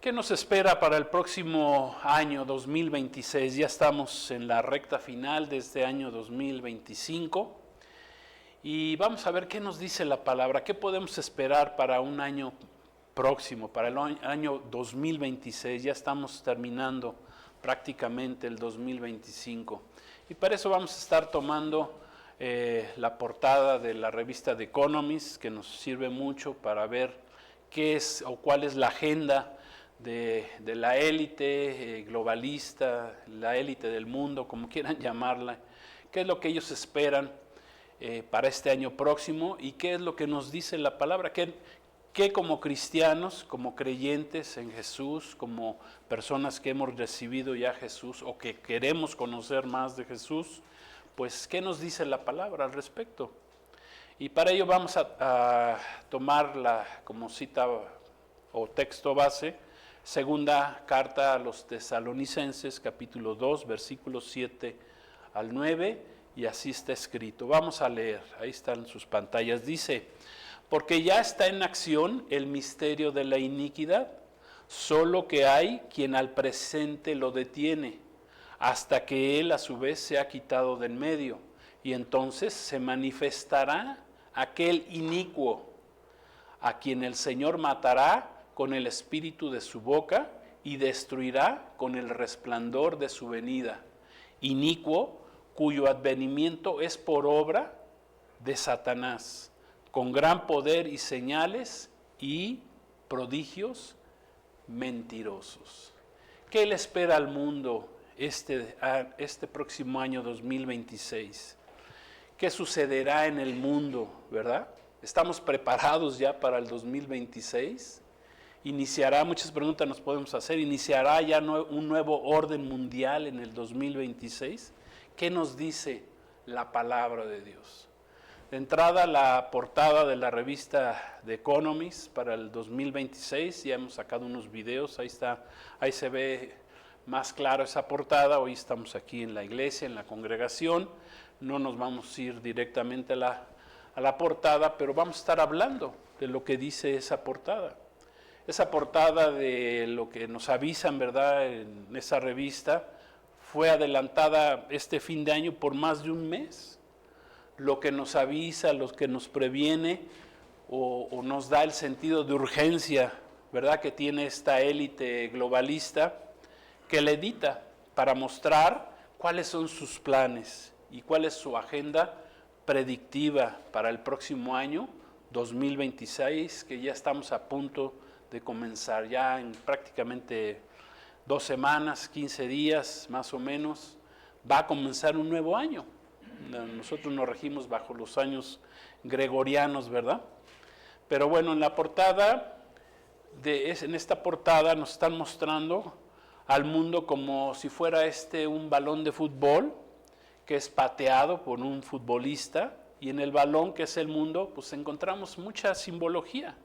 ¿Qué nos espera para el próximo año 2026? Ya estamos en la recta final de este año 2025 y vamos a ver qué nos dice la palabra, qué podemos esperar para un año próximo, para el año 2026. Ya estamos terminando prácticamente el 2025 y para eso vamos a estar tomando la portada de la revista The Economist, que nos sirve mucho para ver qué es o cuál es la agenda de la élite globalista, la élite del mundo, como quieran llamarla, qué es lo que ellos esperan para este año próximo y qué es lo que nos dice la palabra, que como cristianos, como creyentes en Jesús, como personas que hemos recibido ya a Jesús o que queremos conocer más de Jesús, pues qué nos dice la palabra al respecto. Y para ello vamos a tomar como cita o texto base, segunda carta a los Tesalonicenses, capítulo 2, versículos 7 al 9, y así está escrito. Vamos a leer, ahí están sus pantallas. Dice: porque ya está en acción el misterio de la iniquidad, solo que hay quien al presente lo detiene, hasta que él a su vez sea quitado del medio, y entonces se manifestará aquel inicuo, a quien el Señor matará con el espíritu de su boca y destruirá con el resplandor de su venida. Inicuo, cuyo advenimiento es por obra de Satanás, con gran poder y señales y prodigios mentirosos. ¿Qué le espera al mundo este próximo año 2026? ¿Qué sucederá en el mundo, verdad? ¿Estamos preparados ya para el 2026? ¿Iniciará, muchas preguntas nos podemos hacer, iniciará ya un nuevo orden mundial en el 2026? ¿Qué nos dice la palabra de Dios? De entrada, la portada de la revista The Economist para el 2026, ya hemos sacado unos videos, ahí se ve más claro esa portada. Hoy estamos aquí en la iglesia, en la congregación, no nos vamos a ir directamente a la portada, pero vamos a estar hablando de lo que dice esa portada. Esa portada de lo que nos avisan, ¿verdad?, en esa revista, fue adelantada este fin de año por más de un mes. Lo que nos avisa, lo que nos previene o nos da el sentido de urgencia, ¿verdad?, que tiene esta élite globalista, que le edita para mostrar cuáles son sus planes y cuál es su agenda predictiva para el próximo año 2026, que ya estamos a punto de comenzar, ya en prácticamente 2 semanas, 15 días más o menos, va a comenzar un nuevo año. Nosotros nos regimos bajo los años gregorianos, ¿verdad? Pero bueno, en la portada, en esta portada nos están mostrando al mundo como si fuera un balón de fútbol que es pateado por un futbolista, y en el balón que es el mundo, pues encontramos mucha simbología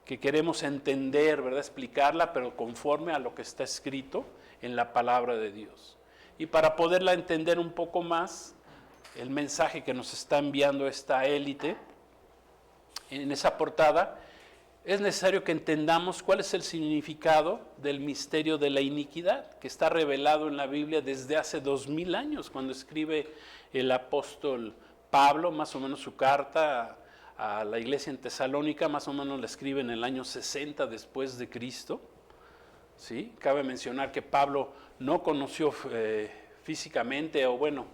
que queremos entender, ¿verdad?, explicarla, pero conforme a lo que está escrito en la palabra de Dios. Y para poderla entender un poco más, el mensaje que nos está enviando esta élite en esa portada, es necesario que entendamos cuál es el significado del misterio de la iniquidad, que está revelado en la Biblia desde hace 2000 años, cuando escribe el apóstol Pablo, más o menos su carta a la iglesia en Tesalónica, más o menos la escribe en el año 60 después de Cristo. ¿Sí? Cabe mencionar que Pablo no conoció físicamente, o bueno,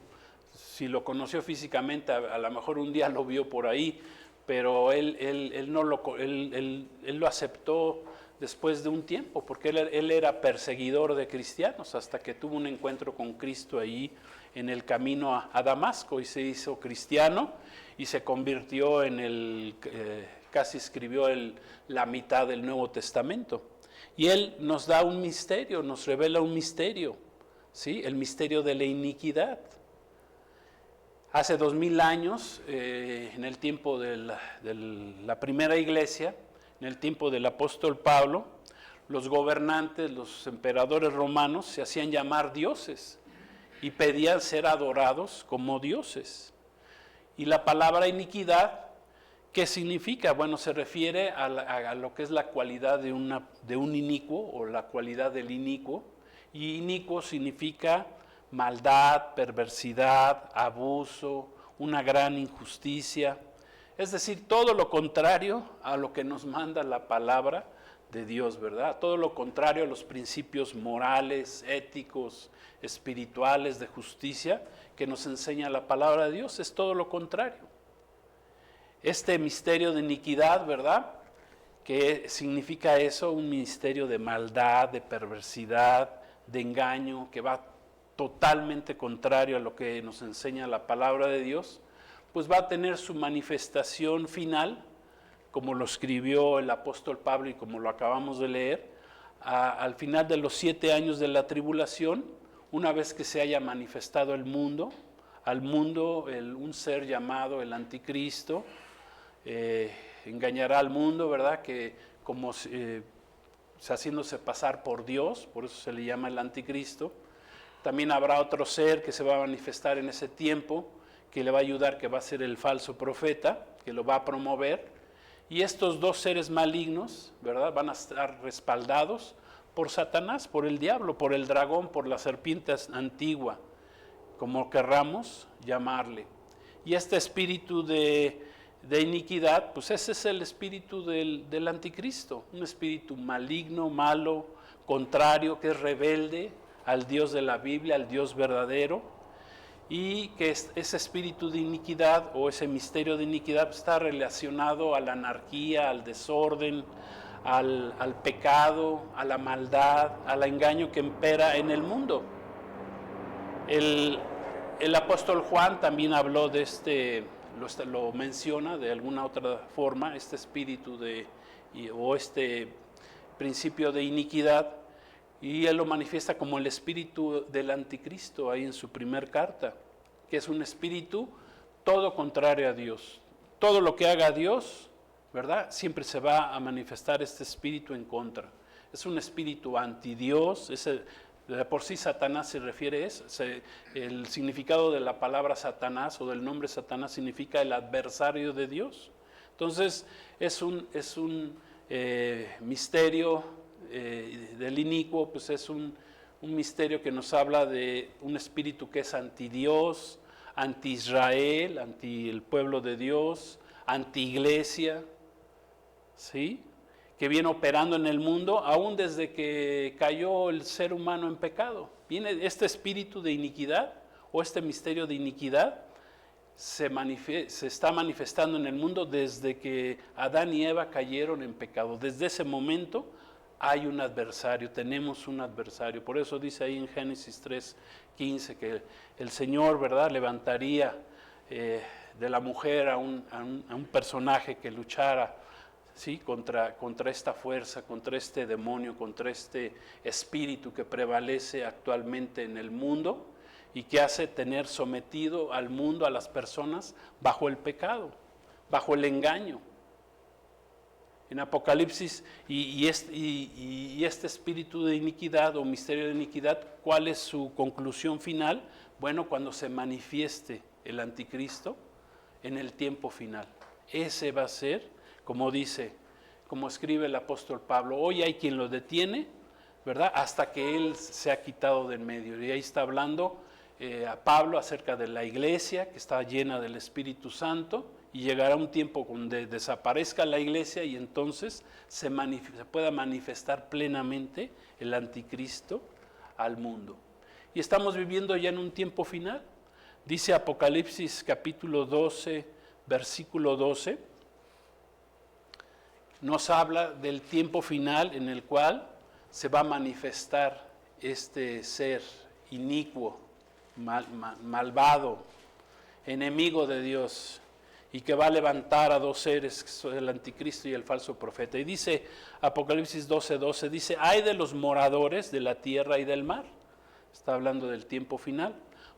si lo conoció físicamente, a lo mejor un día lo vio por ahí, pero él lo aceptó después de un tiempo, porque él era perseguidor de cristianos, hasta que tuvo un encuentro con Cristo ahí en el camino a Damasco, y se hizo cristiano y se convirtió casi escribió la mitad del Nuevo Testamento. Y él nos da un misterio, nos revela un misterio, ¿sí?, el misterio de la iniquidad. Hace 2000 años, en el tiempo de la primera iglesia, en el tiempo del apóstol Pablo, los gobernantes, los emperadores romanos se hacían llamar dioses y pedían ser adorados como dioses. Y la palabra iniquidad, ¿Qué significa? Bueno, se refiere a lo que es la cualidad de un inicuo o la cualidad del inicuo. Y inicuo significa maldad, perversidad, abuso, una gran injusticia. Es decir, todo lo contrario a lo que nos manda la palabra de Dios, ¿verdad? Todo lo contrario a los principios morales, éticos, espirituales, de justicia que nos enseña la palabra de Dios. Es todo lo contrario. Este misterio de iniquidad, ¿verdad? ¿Qué significa eso? Un misterio de maldad, de perversidad, de engaño, que va totalmente contrario a lo que nos enseña la palabra de Dios, pues va a tener su manifestación final, como lo escribió el apóstol Pablo y como lo acabamos de leer, al final de los 7 años de la tribulación, una vez que se haya manifestado el mundo, al mundo un ser llamado el anticristo, engañará al mundo, ¿verdad? Que como haciéndose pasar por Dios, por eso se le llama el anticristo. También habrá otro ser que se va a manifestar en ese tiempo, que le va a ayudar, que va a ser el falso profeta, que lo va a promover. Y estos dos seres malignos, ¿verdad? Van a estar respaldados por Satanás, por el diablo, por el dragón, por la serpiente antigua, como querramos llamarle. Y este espíritu de iniquidad, pues ese es el espíritu del anticristo, un espíritu maligno, malo, contrario, que es rebelde al Dios de la Biblia, al Dios verdadero, y que ese espíritu de iniquidad o ese misterio de iniquidad está relacionado a la anarquía, al desorden, al pecado, a la maldad, al engaño que impera en el mundo. El apóstol Juan también habló de lo menciona de alguna otra forma, este espíritu o este principio de iniquidad, y él lo manifiesta como el espíritu del anticristo ahí en su primer carta, que es un espíritu todo contrario a Dios. Todo lo que haga Dios, ¿verdad? Siempre se va a manifestar este espíritu en contra. Es un espíritu antidios, de por sí Satanás se refiere a eso. El significado de la palabra Satanás o del nombre Satanás significa el adversario de Dios. Entonces es un misterio del inicuo, pues es un misterio que nos habla de un espíritu que es anti-Dios, anti-Israel, anti el pueblo de Dios, anti-iglesia, ¿sí? Que viene operando en el mundo aún desde que cayó el ser humano en pecado. Viene este espíritu de iniquidad o este misterio de iniquidad se está manifestando en el mundo desde que Adán y Eva cayeron en pecado. Desde ese momento hay un adversario, tenemos un adversario. Por eso dice ahí en Génesis 3:15 que el Señor, ¿verdad?, levantaría de la mujer a un personaje que luchara, ¿sí?, contra esta fuerza, contra este demonio, contra este espíritu que prevalece actualmente en el mundo y que hace tener sometido al mundo, a las personas, bajo el pecado, bajo el engaño. En Apocalipsis, y este espíritu de iniquidad o misterio de iniquidad, ¿cuál es su conclusión final? Bueno, cuando se manifieste el anticristo en el tiempo final. Ese va a ser, como escribe el apóstol Pablo, hoy hay quien lo detiene, ¿verdad?, hasta que él se ha quitado del medio. Y ahí está hablando a Pablo acerca de la iglesia que está llena del Espíritu Santo, y llegará un tiempo donde desaparezca la iglesia y entonces se pueda manifestar plenamente el anticristo al mundo. Y estamos viviendo ya en un tiempo final. Dice Apocalipsis capítulo 12, versículo 12, nos habla del tiempo final en el cual se va a manifestar este ser inicuo, malvado, enemigo de Dios, y que va a levantar a dos seres, que son el anticristo y el falso profeta. Y dice Apocalipsis 12:12, dice, ay de los moradores de la tierra y del mar. Está hablando del tiempo final.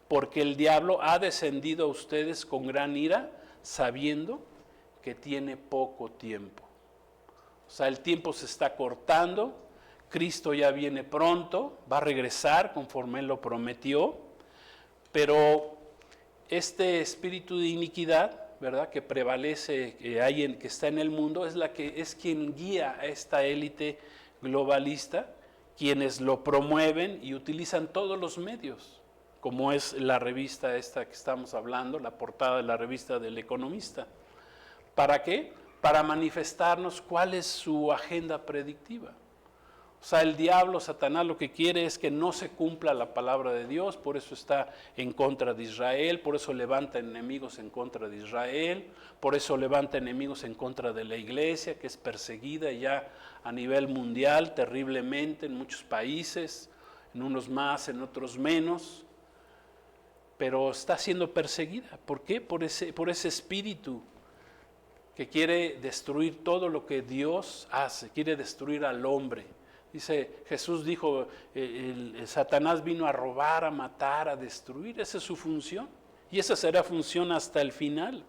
Porque el diablo ha descendido a ustedes con gran ira, sabiendo que tiene poco tiempo. O sea, el tiempo se está cortando, Cristo ya viene pronto, va a regresar conforme Él lo prometió, pero este espíritu de iniquidad, ¿verdad?, que prevalece, que está en el mundo, es quien guía a esta élite globalista, quienes lo promueven y utilizan todos los medios, como es la revista esta que estamos hablando, la portada de la revista del Economista. ¿Para qué? Para manifestarnos cuál es su agenda predictiva. O sea, el diablo, Satanás, lo que quiere es que no se cumpla la palabra de Dios, por eso está en contra de Israel, por eso levanta enemigos en contra de Israel, por eso levanta enemigos en contra de la iglesia, que es perseguida ya a nivel mundial terriblemente en muchos países, en unos más, en otros menos, pero está siendo perseguida. ¿Por qué? Por ese espíritu que quiere destruir todo lo que Dios hace, quiere destruir al hombre. Dice, Jesús dijo, el Satanás vino a robar, a matar, a destruir. Esa es su función. Y esa será función hasta el final.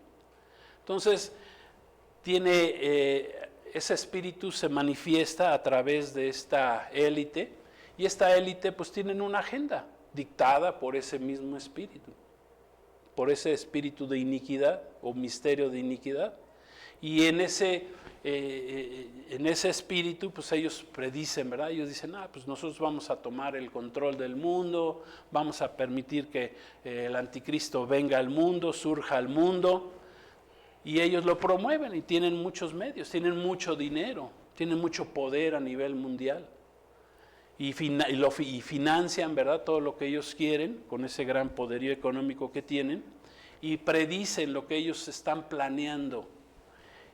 Entonces, ese espíritu se manifiesta a través de esta élite. Y esta élite pues tienen una agenda dictada por ese mismo espíritu. Por ese espíritu de iniquidad o misterio de iniquidad. Y en ese espíritu, pues ellos predicen, ¿verdad? Ellos dicen, pues nosotros vamos a tomar el control del mundo, vamos a permitir que el anticristo venga al mundo, surja al mundo, y ellos lo promueven y tienen muchos medios, tienen mucho dinero, tienen mucho poder a nivel mundial, y financian, ¿verdad?, todo lo que ellos quieren, con ese gran poderío económico que tienen, y predicen lo que ellos están planeando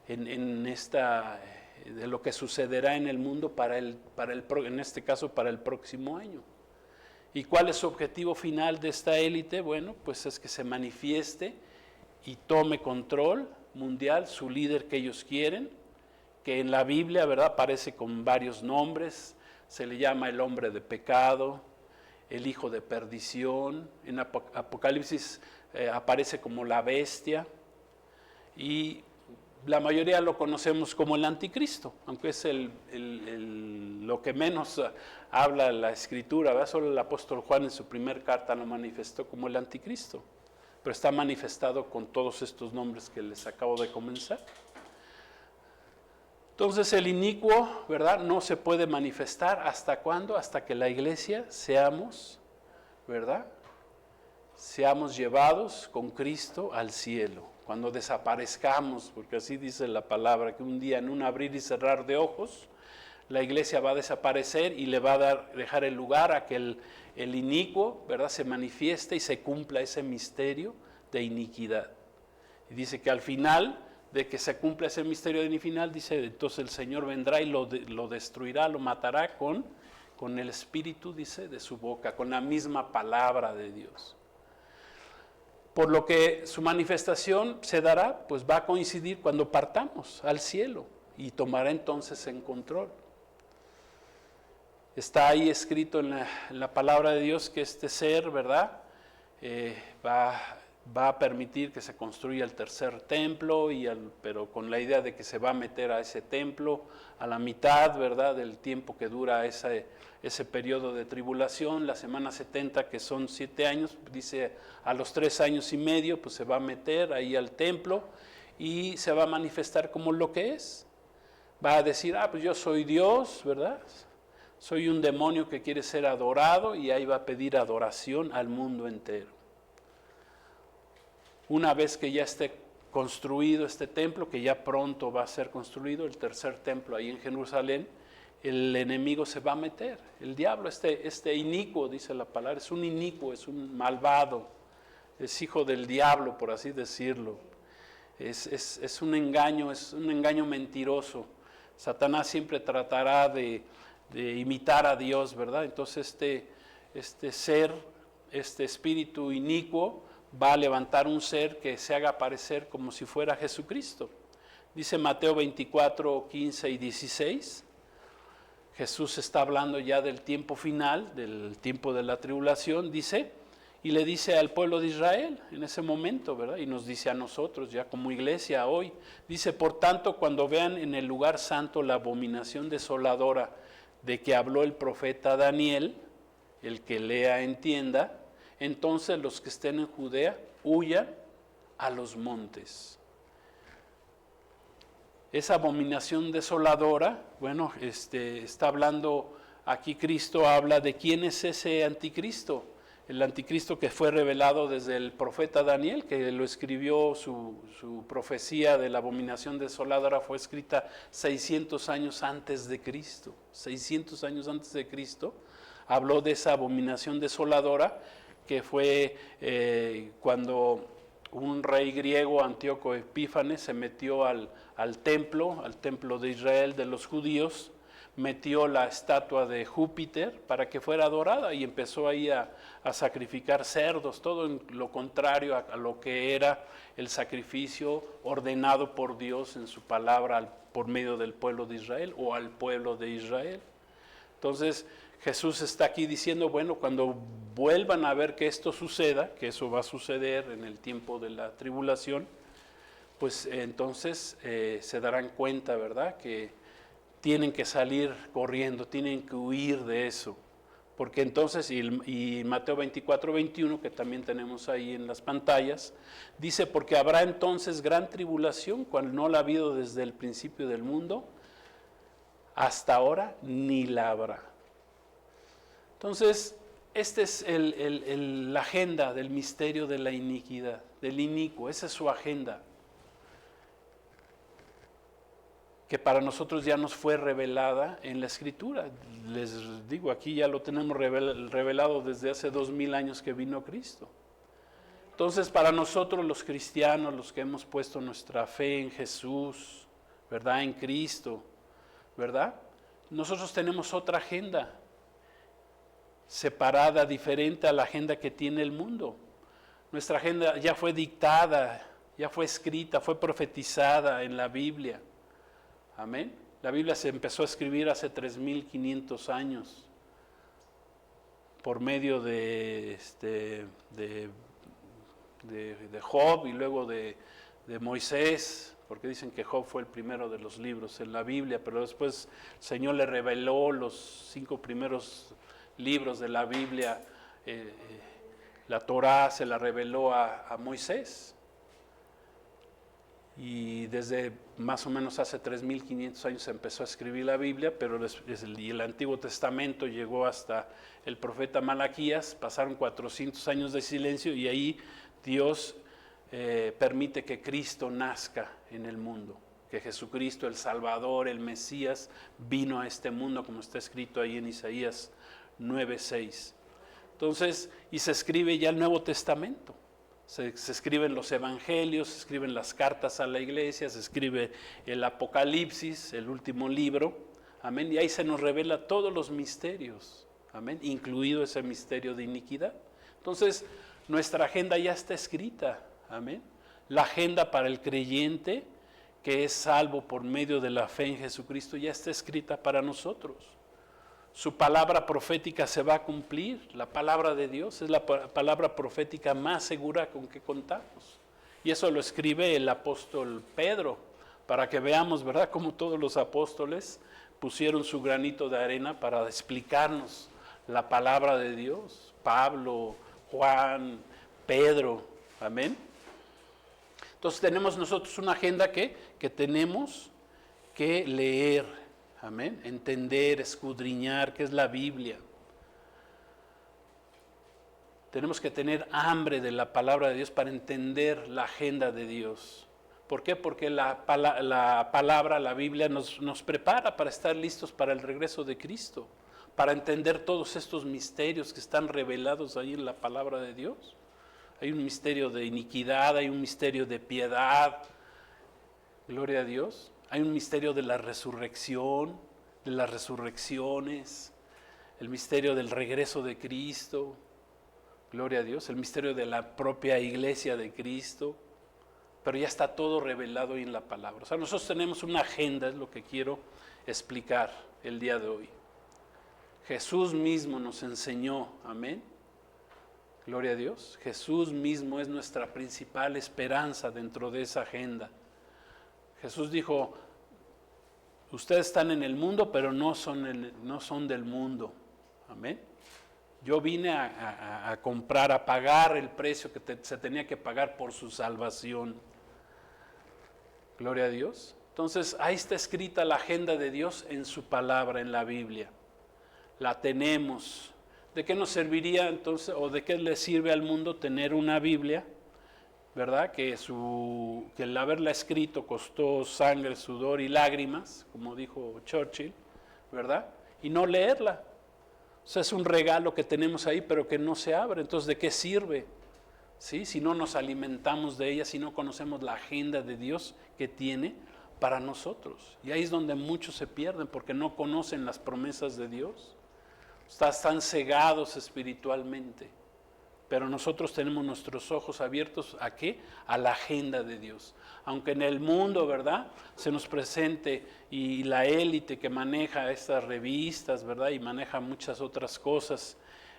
de lo que sucederá en el mundo en este caso para el próximo año. ¿Y cuál es su objetivo final de esta élite? Bueno, pues es que se manifieste y tome control mundial, su líder que ellos quieren, que en la Biblia, ¿verdad?, aparece con varios nombres, se le llama el hombre de pecado, el hijo de perdición, en Apocalipsis aparece como la bestia, y la mayoría lo conocemos como el anticristo, aunque es lo que menos habla la escritura, ¿verdad? Solo el apóstol Juan en su primer carta lo manifestó como el anticristo, pero está manifestado con todos estos nombres que les acabo de comenzar. Entonces el inicuo, ¿verdad?, no se puede manifestar. ¿Hasta cuándo? Hasta que la iglesia seamos, ¿verdad?, seamos llevados con Cristo al cielo. Cuando desaparezcamos, porque así dice la palabra, que un día en un abrir y cerrar de ojos, la iglesia va a desaparecer y le va a dejar el lugar a que el inicuo, ¿verdad?, se manifieste y se cumpla ese misterio de iniquidad. Y dice que al final de que se cumpla ese misterio de iniquidad, dice, entonces el Señor vendrá y lo destruirá, lo matará con el espíritu, dice, de su boca, con la misma palabra de Dios. Por lo que su manifestación se dará, pues va a coincidir cuando partamos al cielo y tomará entonces en control. Está ahí escrito en la palabra de Dios que este ser, ¿verdad?, va a permitir que se construya el tercer templo, pero con la idea de que se va a meter a ese templo a la mitad, ¿verdad?, del tiempo que dura ese periodo de tribulación, la semana 70, que son 7 años, dice a los 3 años y medio, pues se va a meter ahí al templo y se va a manifestar como lo que es. Va a decir, pues yo soy Dios, ¿verdad? Soy un demonio que quiere ser adorado, y ahí va a pedir adoración al mundo entero. Una vez que ya esté construido este templo, que ya pronto va a ser construido, el tercer templo ahí en Jerusalén, el enemigo se va a meter, el diablo, este inicuo, dice la palabra, es un inicuo, es un malvado, es hijo del diablo, por así decirlo, es un engaño mentiroso. Satanás siempre tratará de imitar a Dios, ¿verdad? Entonces este espíritu inicuo va a levantar un ser que se haga parecer como si fuera Jesucristo. Dice Mateo 24, 15 y 16, Jesús está hablando ya del tiempo final, del tiempo de la tribulación, dice, y le dice al pueblo de Israel en ese momento, ¿verdad? Y nos dice a nosotros ya como iglesia hoy, dice, por tanto, cuando vean en el lugar santo la abominación desoladora de que habló el profeta Daniel, el que lea entienda, entonces los que estén en Judea huyan a los montes. esa abominación desoladora, bueno, está hablando aquí Cristo, habla de quién es ese anticristo. El anticristo que fue revelado desde el profeta Daniel, que lo escribió, su profecía de la abominación desoladora fue escrita 600 años antes de Cristo. 600 años antes de Cristo habló de esa abominación desoladora, que fue cuando un rey griego, Antíoco Epífanes, se metió al templo de Israel, de los judíos, metió la estatua de Júpiter para que fuera adorada y empezó ahí a sacrificar cerdos, todo en lo contrario a lo que era el sacrificio ordenado por Dios en su palabra por medio del pueblo de Israel o al pueblo de Israel. Entonces Jesús está aquí diciendo, bueno, cuando vuelvan a ver que esto suceda, que eso va a suceder en el tiempo de la tribulación, pues entonces se darán cuenta, ¿verdad?, que tienen que salir corriendo, tienen que huir de eso. Porque entonces, y Mateo 24, 21, que también tenemos ahí en las pantallas, dice, porque habrá entonces gran tribulación, cual no la ha habido desde el principio del mundo, hasta ahora ni la habrá. Entonces, esta es la agenda del misterio de la iniquidad, del inicuo, esa es su agenda, que para nosotros ya nos fue revelada en la Escritura. Les digo, aquí ya lo tenemos revelado desde hace 2000 años que vino Cristo. Entonces, para nosotros los cristianos, los que hemos puesto nuestra fe en Jesús, ¿verdad?, en Cristo, ¿verdad?, nosotros tenemos otra agenda, separada, diferente a la agenda que tiene el mundo. Nuestra agenda ya fue dictada, ya fue escrita, fue profetizada en la Biblia. Amén. La Biblia se empezó a escribir hace 3500 años por medio de Job y luego de Moisés, porque dicen que Job fue el primero de los libros en la Biblia, pero después el Señor le reveló los 5 primeros libros de la Biblia, la Torá se la reveló a Moisés. Y desde más o menos hace 3500 años se empezó a escribir la Biblia, pero el Antiguo Testamento llegó hasta el profeta Malaquías, pasaron 400 años de silencio y ahí Dios permite que Cristo nazca en el mundo, que Jesucristo, el Salvador, el Mesías, vino a este mundo, como está escrito ahí en Isaías 9:6. Entonces, y se escribe ya el Nuevo Testamento. Se escriben los evangelios, se escriben las cartas a la iglesia, se escribe el Apocalipsis, el último libro, amén, y ahí se nos revela todos los misterios, amén, incluido ese misterio de iniquidad. Entonces, nuestra agenda ya está escrita, amén, la agenda para el creyente que es salvo por medio de la fe en Jesucristo ya está escrita para nosotros. Su palabra profética se va a cumplir. La palabra de Dios es la palabra profética más segura con que contamos. Y eso lo escribe el apóstol Pedro, para que veamos, ¿verdad?, cómo todos los apóstoles pusieron su granito de arena para explicarnos la palabra de Dios. Pablo, Juan, Pedro, amén. Entonces tenemos nosotros una agenda que tenemos que leer. Amén, entender, escudriñar qué es la Biblia. Tenemos que tener hambre de la palabra de Dios para entender la agenda de Dios. ¿Por qué? Porque la palabra, la Biblia nos prepara para estar listos para el regreso de Cristo, para entender todos estos misterios que están revelados ahí en la palabra de Dios. Hay un misterio de iniquidad, hay un misterio de piedad, gloria a Dios. Hay un misterio de la resurrección, de las resurrecciones, el misterio del regreso de Cristo, gloria a Dios, el misterio de la propia iglesia de Cristo, pero ya está todo revelado ahí en la palabra. O sea, nosotros tenemos una agenda, es lo que quiero explicar el día de hoy. Jesús mismo nos enseñó, amén, gloria a Dios, Jesús mismo es nuestra principal esperanza dentro de esa agenda. Jesús dijo, ustedes están en el mundo, pero no son del mundo. Amén. Yo vine a comprar, a pagar el precio que se tenía que pagar por su salvación. Gloria a Dios. Entonces, ahí está escrita la agenda de Dios en su palabra, en la Biblia. La tenemos. ¿De qué nos serviría entonces, o de qué le sirve al mundo tener una Biblia, verdad? Que el haberla escrito costó sangre, sudor y lágrimas, como dijo Churchill, ¿verdad? Y no leerla. O sea, es un regalo que tenemos ahí, pero que no se abre. Entonces, ¿de qué sirve? ¿Sí? Si no nos alimentamos de ella, si no conocemos la agenda de Dios que tiene para nosotros. Y ahí es donde muchos se pierden, porque no conocen las promesas de Dios. Están cegados espiritualmente. Pero nosotros tenemos nuestros ojos abiertos ¿a qué? A la agenda de Dios. Aunque en el mundo, ¿verdad?, se nos presente y la élite que maneja estas revistas, ¿verdad?, y maneja muchas otras cosas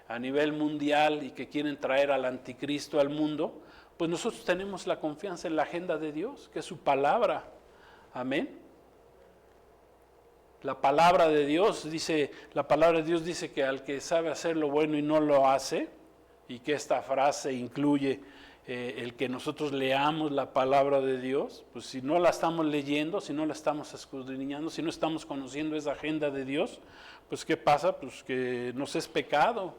a nivel mundial y que quieren traer al anticristo al mundo, pues nosotros tenemos la confianza en la agenda de Dios, que es su palabra. Amén. La palabra de Dios dice que al que sabe hacer lo bueno y no lo hace, y que esta frase incluye el que nosotros leamos la palabra de Dios, pues si no la estamos leyendo, si no la estamos escudriñando, si no estamos conociendo esa agenda de Dios, pues ¿qué pasa? Pues que nos es pecado.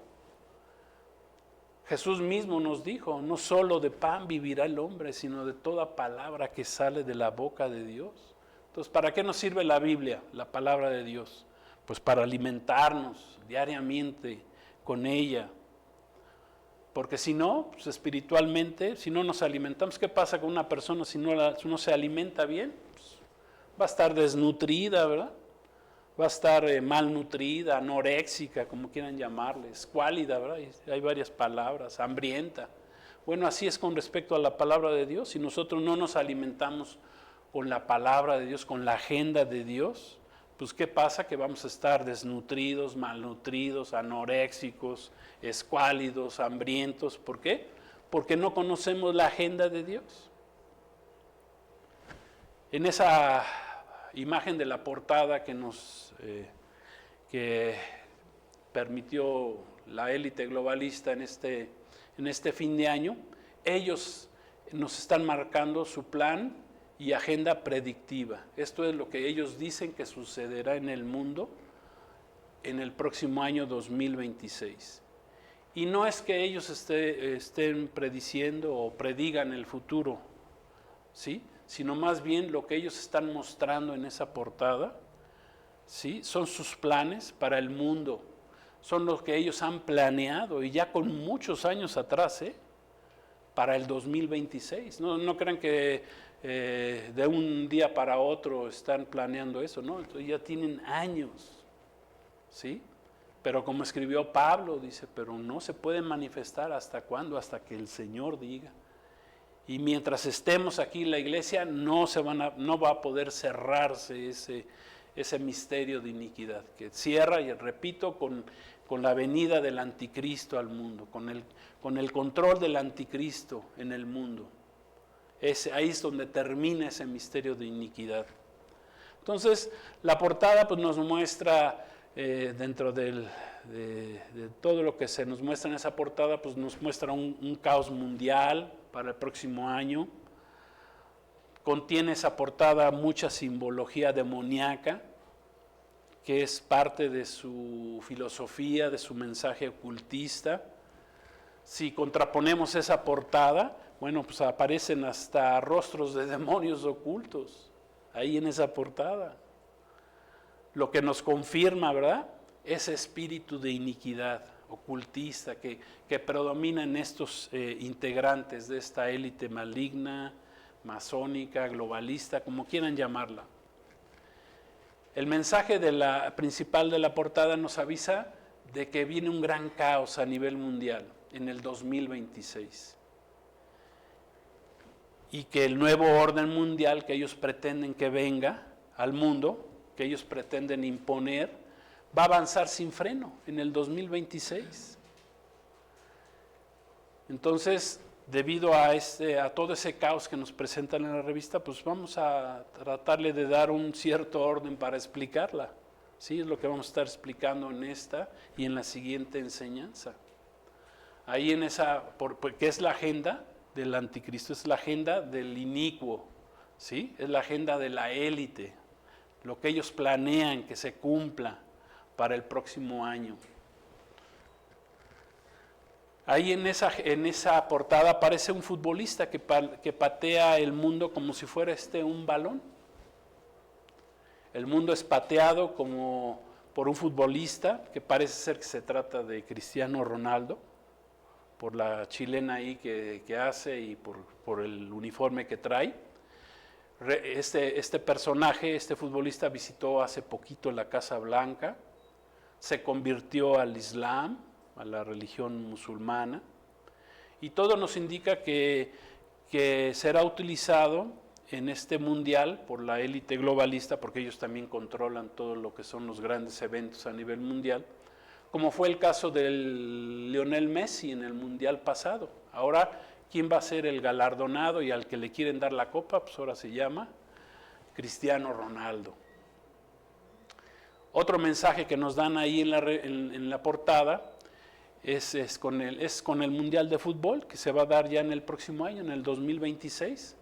Jesús mismo nos dijo, no solo de pan vivirá el hombre, sino de toda palabra que sale de la boca de Dios. Entonces, ¿para qué nos sirve la Biblia, la palabra de Dios? Pues para alimentarnos diariamente con ella. Porque si no, pues espiritualmente, si no nos alimentamos, ¿qué pasa con una persona si no se alimenta bien? Pues va a estar desnutrida, ¿verdad? Va a estar malnutrida, anoréxica, como quieran llamarle, escuálida, ¿verdad? Hay varias palabras, hambrienta. Bueno, así es con respecto a la palabra de Dios. Si nosotros no nos alimentamos con la palabra de Dios, con la agenda de Dios, pues ¿qué pasa? Que vamos a estar desnutridos, malnutridos, anoréxicos, escuálidos, hambrientos. ¿Por qué? Porque no conocemos la agenda de Dios. En esa imagen de la portada que permitió la élite globalista en este fin de año, ellos nos están marcando su plan y agenda predictiva. Esto es lo que ellos dicen que sucederá en el mundo en el próximo año 2026. Y no es que ellos estén prediciendo o predigan el futuro, ¿sí?, sino más bien lo que ellos están mostrando en esa portada, ¿sí?, son sus planes para el mundo, son los que ellos han planeado y ya con muchos años atrás, para el 2026. No crean que de un día para otro están planeando eso, ¿no? Entonces ya tienen años, ¿sí? Pero como escribió Pablo, dice, pero no se puede manifestar hasta cuándo, hasta que el Señor diga. Y mientras estemos aquí en la iglesia, no va a poder cerrarse ese misterio de iniquidad, que cierra, y repito, con la venida del anticristo al mundo, con el control del anticristo en el mundo. Ahí es donde termina ese misterio de iniquidad. Entonces, la portada pues, nos muestra, dentro de todo lo que se nos muestra en esa portada, pues nos muestra un caos mundial para el próximo año. Contiene esa portada mucha simbología demoníaca, que es parte de su filosofía, de su mensaje ocultista. Si contraponemos esa portada, bueno, pues aparecen hasta rostros de demonios ocultos ahí en esa portada. Lo que nos confirma, ¿verdad?, ese espíritu de iniquidad ocultista que predomina en estos integrantes de esta élite maligna, masónica, globalista, como quieran llamarla. El mensaje principal de la portada nos avisa de que viene un gran caos a nivel mundial en el 2026. Y que el nuevo orden mundial que ellos pretenden que venga al mundo, que ellos pretenden imponer, va a avanzar sin freno en el 2026. Entonces, debido a todo ese caos que nos presentan en la revista, pues vamos a tratarle de dar un cierto orden para explicarla. Sí, es lo que vamos a estar explicando en esta y en la siguiente enseñanza. Ahí porque es la agenda del anticristo, es la agenda del inicuo, ¿sí? Es la agenda de la élite, lo que ellos planean que se cumpla para el próximo año. Ahí en esa portada aparece un futbolista que patea el mundo como si fuera un balón. El mundo es pateado como por un futbolista, que parece ser que se trata de Cristiano Ronaldo, por la chilena ahí que hace y por el uniforme que trae. Este personaje, este futbolista, visitó hace poquito la Casa Blanca, se convirtió al Islam, a la religión musulmana, y todo nos indica que será utilizado en este mundial por la élite globalista, porque ellos también controlan todo lo que son los grandes eventos a nivel mundial, como fue el caso del Lionel Messi en el mundial pasado. Ahora, ¿quién va a ser el galardonado y al que le quieren dar la copa? Pues ahora se llama Cristiano Ronaldo. Otro mensaje que nos dan ahí en la portada es con el Mundial de Fútbol, que se va a dar ya en el próximo año, en el 2026,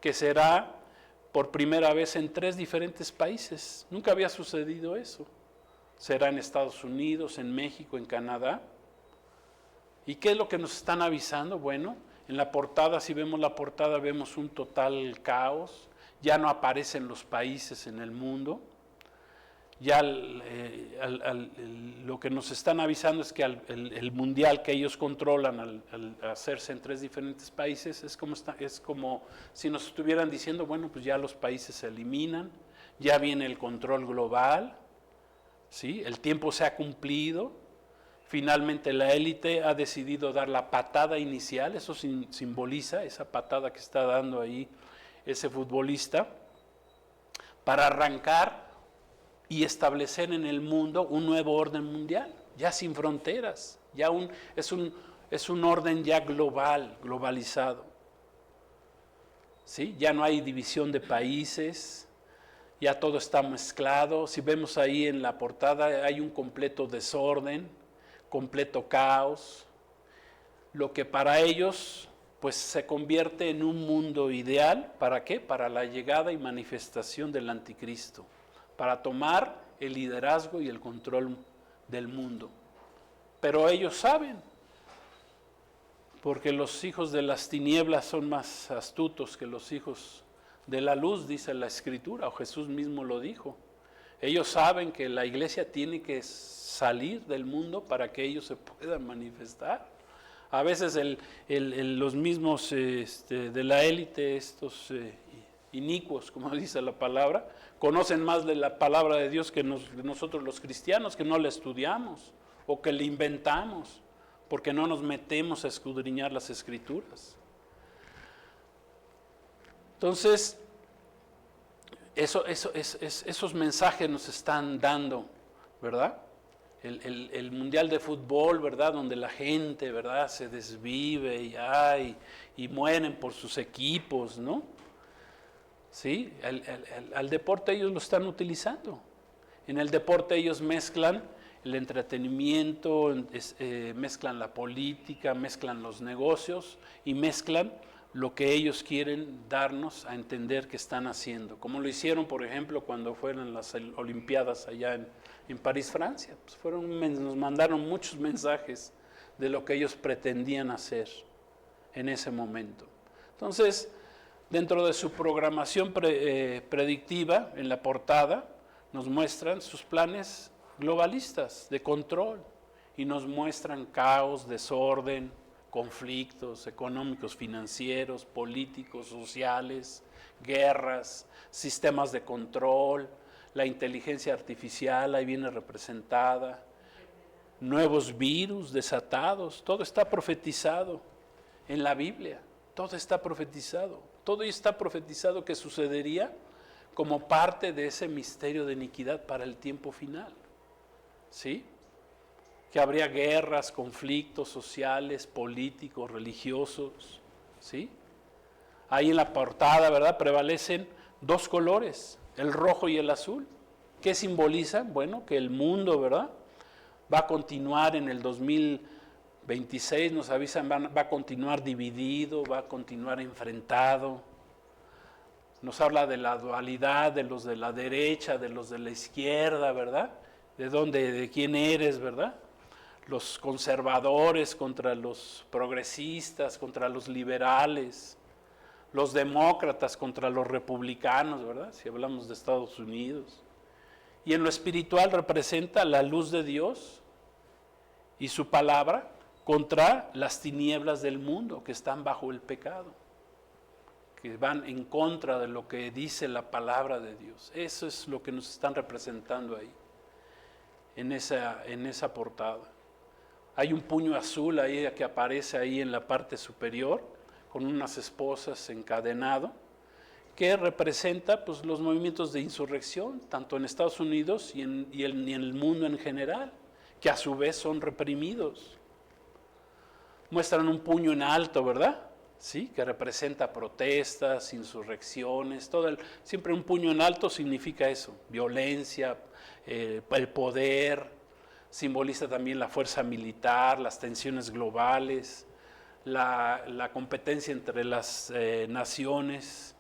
que será por primera vez en 3 diferentes países. Nunca había sucedido eso. Será en Estados Unidos, en México, en Canadá. ¿Y qué es lo que nos están avisando? Bueno, en la portada, si vemos la portada, vemos un total caos. Ya no aparecen los países en el mundo. Ya lo que nos están avisando es que el mundial que ellos controlan al hacerse en 3 diferentes países es como si nos estuvieran diciendo, bueno, pues ya los países se eliminan, ya viene el control global, ¿sí? El tiempo se ha cumplido, finalmente la élite ha decidido dar la patada inicial, eso simboliza esa patada que está dando ahí ese futbolista, para arrancar y establecer en el mundo un nuevo orden mundial, ya sin fronteras, ya es un orden ya globalizado. ¿Sí? Ya no hay división de países, ya todo está mezclado. Si vemos ahí en la portada, hay un completo desorden, completo caos, lo que para ellos pues se convierte en un mundo ideal. ¿Para qué? Para la llegada y manifestación del anticristo, para tomar el liderazgo y el control del mundo. Pero ellos saben, porque los hijos de las tinieblas son más astutos que los hijos de la luz, dice la Escritura, o Jesús mismo lo dijo. Ellos saben que la iglesia tiene que salir del mundo para que ellos se puedan manifestar. A veces los mismos de la élite, estos inicuos, como dice la palabra, conocen más de la palabra de Dios que nosotros los cristianos, que no la estudiamos o que la inventamos, porque no nos metemos a escudriñar las Escrituras. Entonces, esos mensajes nos están dando, ¿verdad? El Mundial de Fútbol, ¿verdad? Donde la gente, ¿verdad? Se desvive y mueren por sus equipos, ¿no? ¿Sí? Al deporte ellos lo están utilizando. En el deporte ellos mezclan el entretenimiento, mezclan la política, mezclan los negocios y mezclan lo que ellos quieren darnos a entender que están haciendo. Como lo hicieron, por ejemplo, cuando fueron las Olimpiadas allá en París, Francia. Pues nos mandaron muchos mensajes de lo que ellos pretendían hacer en ese momento. Entonces, dentro de su programación predictiva, en la portada, nos muestran sus planes globalistas de control y nos muestran caos, desorden, conflictos económicos, financieros, políticos, sociales, guerras, sistemas de control, la inteligencia artificial ahí viene representada, nuevos virus desatados, todo está profetizado en la Biblia, todo está profetizado que sucedería como parte de ese misterio de iniquidad para el tiempo final, ¿sí? Que habría guerras, conflictos sociales, políticos, religiosos, ¿sí? Ahí en la portada, ¿verdad? Prevalecen 2 colores, el rojo y el azul. ¿Qué simbolizan? Bueno, que el mundo, ¿verdad? Va a continuar en el 2026, nos avisan, va a continuar dividido, va a continuar enfrentado, nos habla de la dualidad, de los de la derecha, de los de la izquierda, ¿verdad? De quién eres, ¿verdad? Los conservadores contra los progresistas, contra los liberales, los demócratas contra los republicanos, ¿verdad? Si hablamos de Estados Unidos. Y en lo espiritual representa la luz de Dios y su palabra contra las tinieblas del mundo que están bajo el pecado, que van en contra de lo que dice la palabra de Dios. Eso es lo que nos están representando ahí, en esa portada. Hay un puño azul ahí que aparece ahí en la parte superior, con unas esposas encadenado, que representa pues, los movimientos de insurrección, tanto en Estados Unidos y en el mundo en general, que a su vez son reprimidos. Muestran un puño en alto, ¿verdad? Sí, que representa protestas, insurrecciones, siempre un puño en alto significa eso, violencia, el poder, simboliza también la fuerza militar, las tensiones globales, la competencia entre las naciones,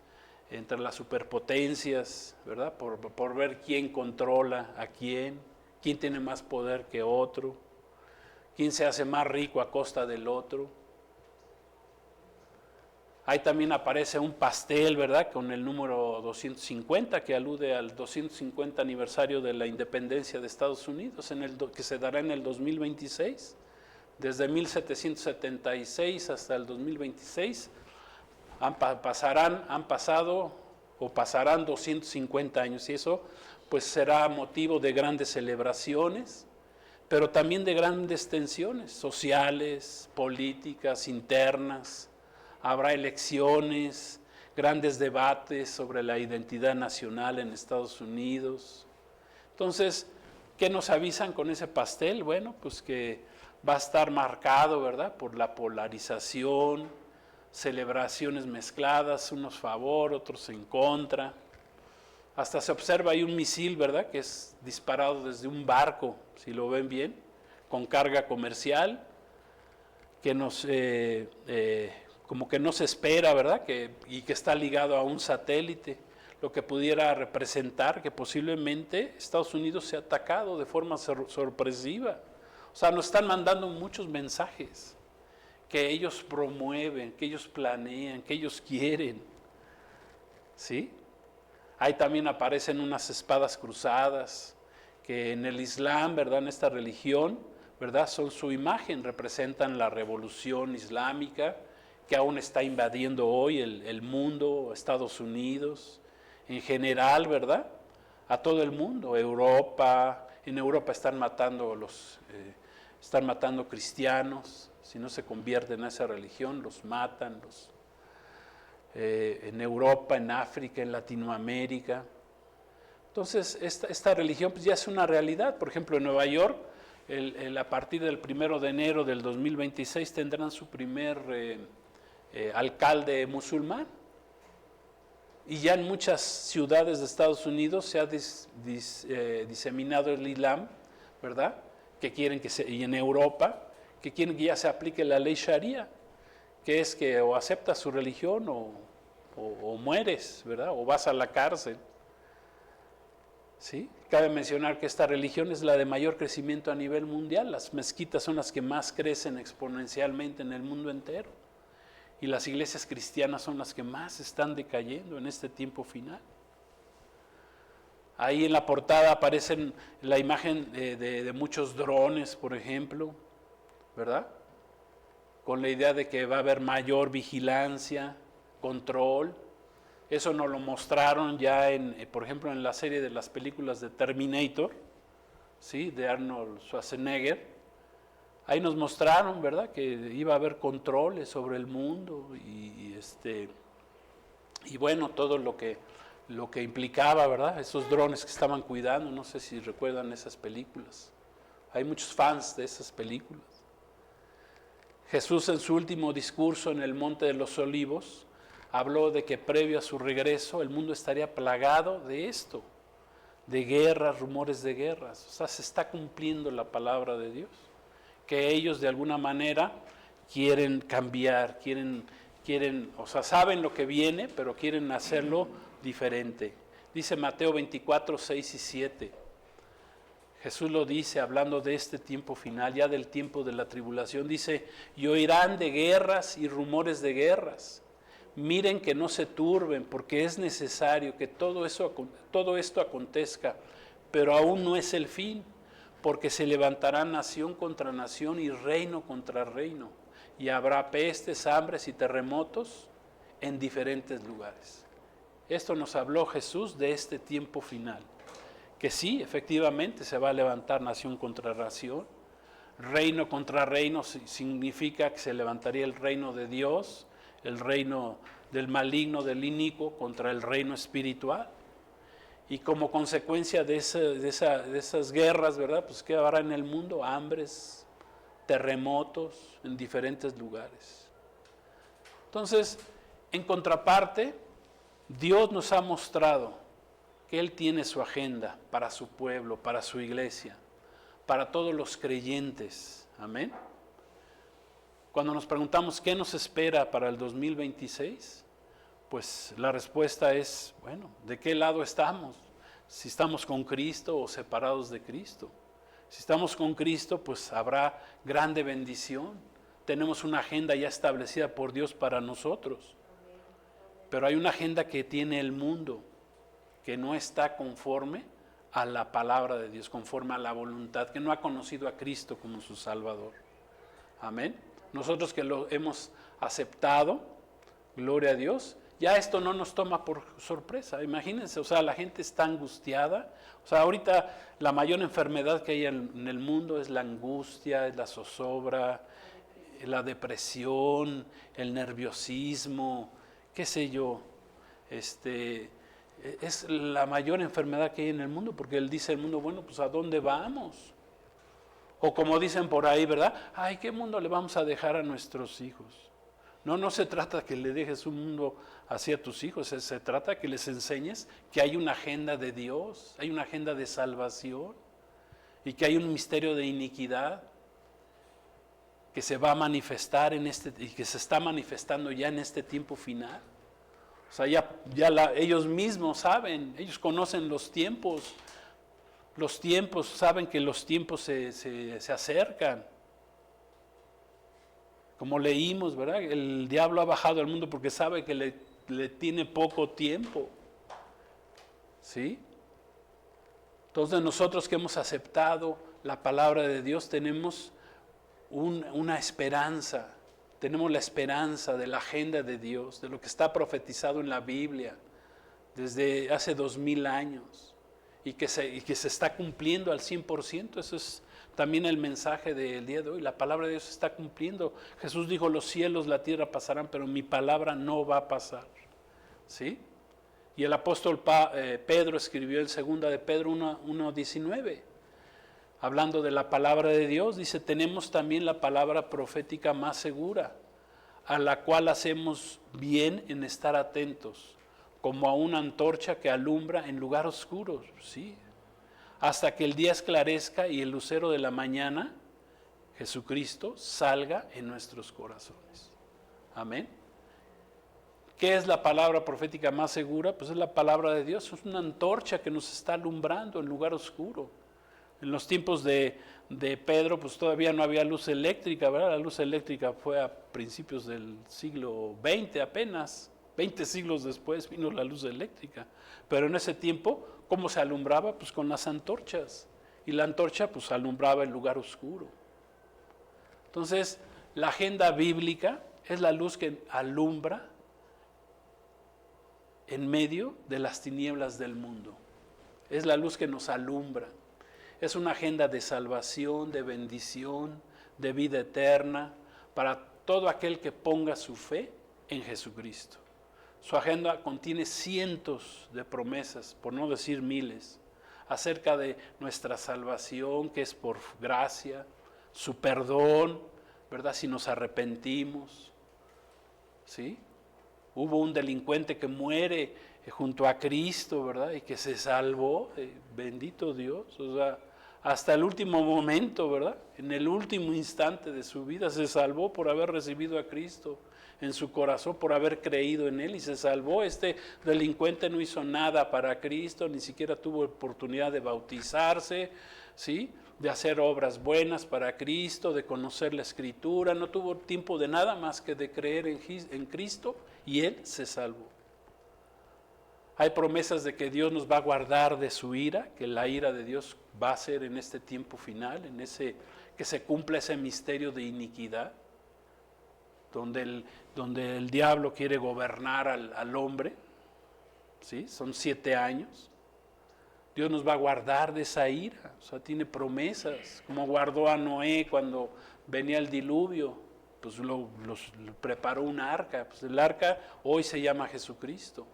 entre las superpotencias, ¿verdad? Por ver quién controla a quién tiene más poder que otro, quién se hace más rico a costa del otro. Ahí también aparece un pastel, ¿verdad? Con el número 250, que alude al 250 aniversario de la independencia de Estados Unidos, que se dará en el 2026. Desde 1776 hasta el 2026 pasarán 250 años, y eso pues será motivo de grandes celebraciones, pero también de grandes tensiones sociales, políticas, internas. Habrá elecciones, grandes debates sobre la identidad nacional en Estados Unidos. Entonces, ¿qué nos avisan con ese pastel? Bueno, pues que va a estar marcado, ¿verdad?, por la polarización, celebraciones mezcladas, unos a favor, otros en contra. Hasta se observa ahí un misil, ¿verdad?, que es disparado desde un barco, si lo ven bien, con carga comercial, que como que no se espera, ¿verdad?, y que está ligado a un satélite, lo que pudiera representar que posiblemente Estados Unidos sea atacado de forma sorpresiva. O sea, nos están mandando muchos mensajes que ellos promueven, que ellos planean, que ellos quieren. ¿Sí? Ahí también aparecen unas espadas cruzadas, que en el Islam, ¿verdad?, en esta religión, ¿verdad?, son su imagen, representan la revolución islámica, que aún está invadiendo hoy el mundo, Estados Unidos, en general, ¿verdad?, a todo el mundo, Europa. En Europa están matando cristianos, si no se convierten a esa religión, los matan, en Europa, en África, en Latinoamérica. Entonces, esta religión pues, ya es una realidad. Por ejemplo, en Nueva York, a partir del 1 de enero del 2026 tendrán su primer alcalde musulmán. Y ya en muchas ciudades de Estados Unidos se ha diseminado el Islam, ¿verdad?, y en Europa, que quieren que ya se aplique la ley Sharia, que es que o aceptas su religión o mueres, ¿verdad?, o vas a la cárcel. ¿Sí? Cabe mencionar que esta religión es la de mayor crecimiento a nivel mundial. Las mezquitas son las que más crecen exponencialmente en el mundo entero. Y las iglesias cristianas son las que más están decayendo en este tiempo final. Ahí en la portada aparecen la imagen de muchos drones, por ejemplo, ¿verdad?, con la idea de que va a haber mayor vigilancia, control. Eso nos lo mostraron ya, por ejemplo, en la serie de las películas de Terminator, ¿sí?, de Arnold Schwarzenegger. Ahí nos mostraron, ¿verdad?, que iba a haber controles sobre el mundo y bueno, todo lo que implicaba, ¿verdad?, esos drones que estaban cuidando. No sé si recuerdan esas películas. Hay muchos fans de esas películas. Jesús, en su último discurso en el Monte de los Olivos, habló de que previo a su regreso el mundo estaría plagado de esto, de guerras, rumores de guerras. O sea, se está cumpliendo la palabra de Dios, que ellos de alguna manera quieren cambiar, quieren, o sea, saben lo que viene, pero quieren hacerlo diferente. Dice Mateo 24, 6 y 7. Jesús lo dice hablando de este tiempo final, ya del tiempo de la tribulación. Dice, y oirán de guerras y rumores de guerras. Miren que no se turben, porque es necesario que todo esto acontezca, pero aún no es el fin, porque se levantará nación contra nación y reino contra reino, y habrá pestes, hambres y terremotos en diferentes lugares. Esto nos habló Jesús de este tiempo final, que sí, efectivamente se va a levantar nación contra nación, reino contra reino significa que se levantaría el reino de Dios, el reino del maligno, del inicuo, contra el reino espiritual. Y como consecuencia de esas guerras, ¿verdad? Pues ¿qué habrá en el mundo? Hambres, terremotos en diferentes lugares. Entonces, en contraparte, Dios nos ha mostrado que Él tiene su agenda para su pueblo, para su iglesia, para todos los creyentes. Amén. Cuando nos preguntamos qué nos espera para el 2026, pues la respuesta es, bueno, ¿de qué lado estamos? Si estamos con Cristo o separados de Cristo. Si estamos con Cristo, pues habrá grande bendición. Tenemos una agenda ya establecida por Dios para nosotros. Pero hay una agenda que tiene el mundo, que no está conforme a la palabra de Dios, conforme a la voluntad, que no ha conocido a Cristo como su Salvador. Amén. Nosotros que lo hemos aceptado, gloria a Dios, ya esto no nos toma por sorpresa. Imagínense, o sea, la gente está angustiada. O sea, ahorita la mayor enfermedad que hay en el mundo es la angustia, es la zozobra, la depresión, el nerviosismo, qué sé yo. Es la mayor enfermedad que hay en el mundo, porque Él dice el mundo, bueno, pues ¿a dónde vamos? O como dicen por ahí, ¿verdad? Ay, ¿qué mundo le vamos a dejar a nuestros hijos? No se trata que le dejes un mundo así a tus hijos, se trata que les enseñes que hay una agenda de Dios, hay una agenda de salvación y que hay un misterio de iniquidad que se va a manifestar y que se está manifestando ya en este tiempo final. O sea, ellos mismos saben, ellos conocen los tiempos, saben que los tiempos se acercan. Como leímos, ¿verdad? El diablo ha bajado al mundo porque sabe que le tiene poco tiempo. ¿Sí? Entonces nosotros que hemos aceptado la palabra de Dios tenemos una esperanza. Tenemos la esperanza de la agenda de Dios, de lo que está profetizado en la Biblia desde hace 2000 años y que se está cumpliendo al 100%. Eso es también el mensaje del día de hoy. La palabra de Dios se está cumpliendo. Jesús dijo, los cielos, la tierra pasarán, pero mi palabra no va a pasar. ¿Sí? Y el apóstol Pedro escribió en 2 de Pedro 1:19, hablando de la palabra de Dios, dice, tenemos también la palabra profética más segura, a la cual hacemos bien en estar atentos, como a una antorcha que alumbra en lugar oscuro, ¿sí? Hasta que el día esclarezca y el lucero de la mañana, Jesucristo, salga en nuestros corazones. Amén. ¿Qué es la palabra profética más segura? Pues es la palabra de Dios, es una antorcha que nos está alumbrando en lugar oscuro. En los tiempos de Pedro, pues todavía no había luz eléctrica, ¿verdad? La luz eléctrica fue a principios del siglo XX apenas, 20 siglos después vino la luz eléctrica. Pero en ese tiempo, ¿cómo se alumbraba? Pues con las antorchas. Y la antorcha pues alumbraba el lugar oscuro. Entonces, la agenda bíblica es la luz que alumbra en medio de las tinieblas del mundo. Es la luz que nos alumbra. Es una agenda de salvación, de bendición, de vida eterna, para todo aquel que ponga su fe en Jesucristo. Su agenda contiene cientos de promesas, por no decir miles, acerca de nuestra salvación, que es por gracia, su perdón, ¿verdad? Si nos arrepentimos, ¿sí? Hubo un delincuente que muere junto a Cristo, ¿verdad? Y que se salvó, bendito Dios, o sea, hasta el último momento, ¿verdad? En el último instante de su vida se salvó por haber recibido a Cristo en su corazón por haber creído en Él y se salvó. Este delincuente no hizo nada para Cristo, ni siquiera tuvo oportunidad de bautizarse, ¿sí?, de hacer obras buenas para Cristo, de conocer la Escritura, no tuvo tiempo de nada más que de creer en Cristo y Él se salvó. Hay promesas de que Dios nos va a guardar de su ira, que la ira de Dios va a ser en este tiempo final, que se cumpla ese misterio de iniquidad, donde el diablo quiere gobernar al hombre, ¿sí? Son 7 años. Dios nos va a guardar de esa ira, o sea, tiene promesas, como guardó a Noé cuando venía el diluvio, pues preparó un arca, pues el arca hoy se llama Jesucristo,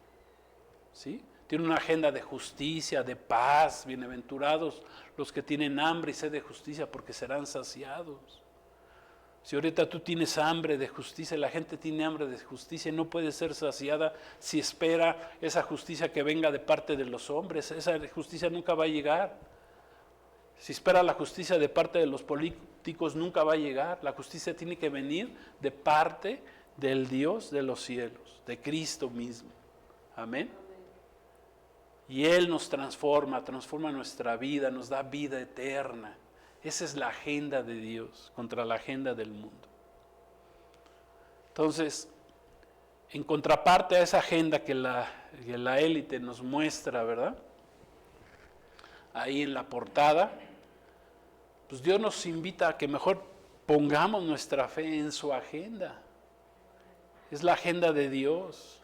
¿sí? Tiene una agenda de justicia, de paz, bienaventurados los que tienen hambre y sed de justicia porque serán saciados. Si ahorita tú tienes hambre de justicia, la gente tiene hambre de justicia y no puede ser saciada si espera esa justicia que venga de parte de los hombres. Esa justicia nunca va a llegar. Si espera la justicia de parte de los políticos, nunca va a llegar. La justicia tiene que venir de parte del Dios de los cielos, de Cristo mismo. Amén. Y Él nos transforma nuestra vida, nos da vida eterna. Esa es la agenda de Dios contra la agenda del mundo. Entonces, en contraparte a esa agenda que la élite nos muestra, ¿verdad?, ahí en la portada, pues Dios nos invita a que mejor pongamos nuestra fe en su agenda. Es la agenda de Dios.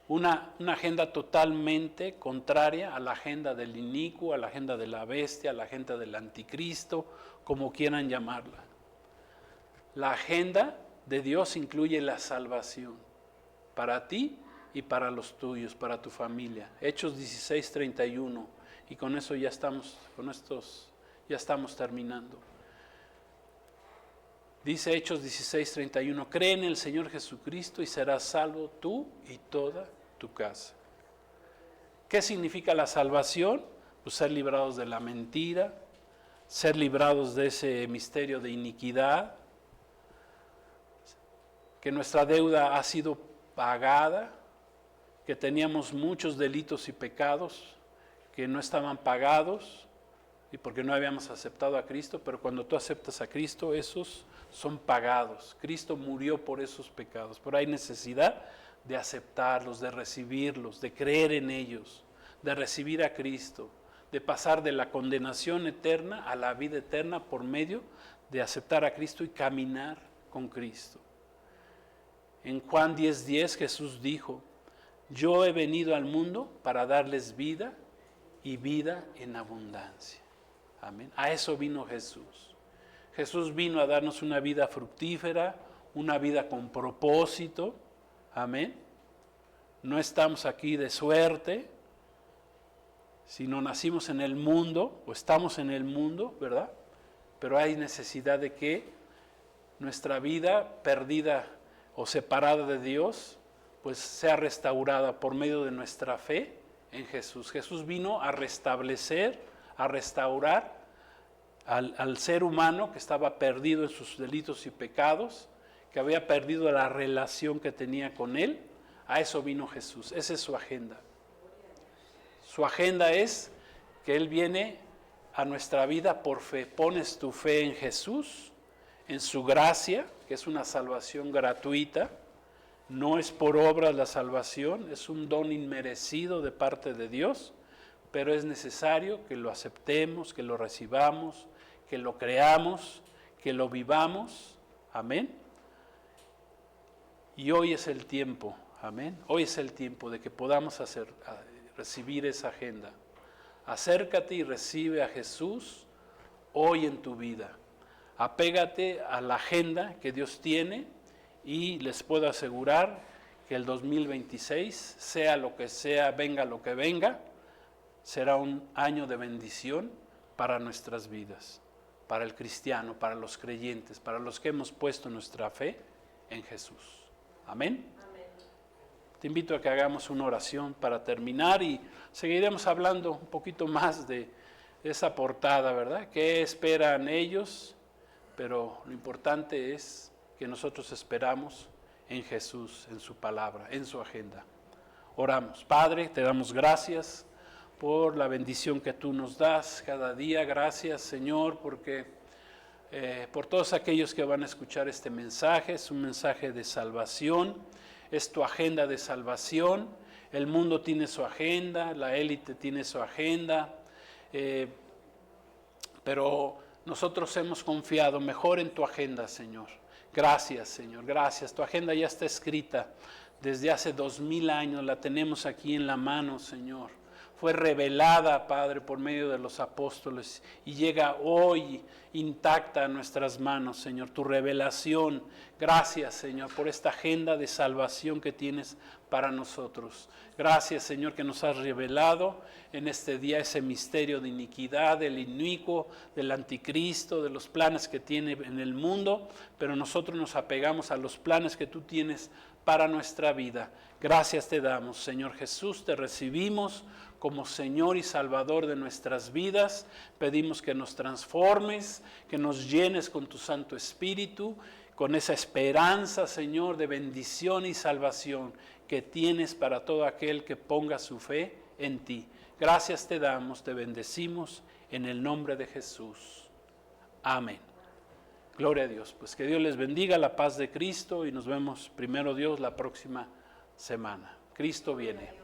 Una agenda totalmente contraria a la agenda del inicuo, a la agenda de la bestia, a la agenda del anticristo, como quieran llamarla. La agenda de Dios incluye la salvación para ti y para los tuyos, para tu familia. Hechos 16:31, y con eso ya estamos terminando. Dice Hechos 16:31, cree en el Señor Jesucristo y serás salvo tú y toda tu casa. ¿Qué significa la salvación? Pues ser librados de la mentira, ser librados de ese misterio de iniquidad, que nuestra deuda ha sido pagada, que teníamos muchos delitos y pecados que no estaban pagados y porque no habíamos aceptado a Cristo, pero cuando tú aceptas a Cristo, esos son pagados. Cristo murió por esos pecados, pero hay necesidad de aceptarlos, de recibirlos, de creer en ellos, de recibir a Cristo, de pasar de la condenación eterna a la vida eterna por medio de aceptar a Cristo y caminar con Cristo. En Juan 10:10 Jesús dijo, yo he venido al mundo para darles vida y vida en abundancia. Amén. A eso vino Jesús. Jesús vino a darnos una vida fructífera, una vida con propósito. Amén. No estamos aquí de suerte, sino nacimos en el mundo, o estamos en el mundo, ¿verdad? Pero hay necesidad de que nuestra vida perdida o separada de Dios, pues sea restaurada por medio de nuestra fe en Jesús. Jesús vino a restablecer, a restaurar al ser humano que estaba perdido en sus delitos y pecados, que había perdido la relación que tenía con Él. A eso vino Jesús. Esa es su agenda. Su agenda es que Él viene a nuestra vida por fe. Pones tu fe en Jesús, en su gracia, que es una salvación gratuita. No es por obras la salvación, es un don inmerecido de parte de Dios, pero es necesario que lo aceptemos, que lo recibamos, que lo creamos, que lo vivamos. Amén. Y hoy es el tiempo, amén. Hoy es el tiempo de que podamos recibir esa agenda. Acércate y recibe a Jesús hoy en tu vida. Apégate a la agenda que Dios tiene y les puedo asegurar que el 2026, sea lo que sea, venga lo que venga, será un año de bendición para nuestras vidas, para el cristiano, para los creyentes, para los que hemos puesto nuestra fe en Jesús. Amén. Amén. Te invito a que hagamos una oración para terminar y seguiremos hablando un poquito más de esa portada, ¿verdad? ¿Qué esperan ellos? Pero lo importante es que nosotros esperamos en Jesús, en su palabra, en su agenda. Oramos. Padre, te damos gracias por la bendición que tú nos das cada día. Gracias, Señor, porque por todos aquellos que van a escuchar este mensaje. Es un mensaje de salvación, es tu agenda de salvación. El mundo tiene su agenda, la élite tiene su agenda, pero nosotros hemos confiado mejor en tu agenda, Señor. Gracias, Señor, gracias. Tu agenda ya está escrita desde hace 2000 años, la tenemos aquí en la mano, Señor. Fue revelada, Padre, por medio de los apóstoles y llega hoy intacta a nuestras manos, Señor, tu revelación. Gracias, Señor, por esta agenda de salvación que tienes para nosotros. Gracias, Señor, que nos has revelado en este día ese misterio de iniquidad, del inicuo, del anticristo, de los planes que tiene en el mundo, pero nosotros nos apegamos a los planes que tú tienes para nuestra vida. Gracias te damos, Señor Jesús, te recibimos como Señor y Salvador de nuestras vidas. Pedimos que nos transformes, que nos llenes con tu Santo Espíritu, con esa esperanza, Señor, de bendición y salvación que tienes para todo aquel que ponga su fe en ti. Gracias te damos, te bendecimos en el nombre de Jesús. Amén. Gloria a Dios. Pues que Dios les bendiga, la paz de Cristo, y nos vemos, primero Dios, la próxima semana. Cristo viene.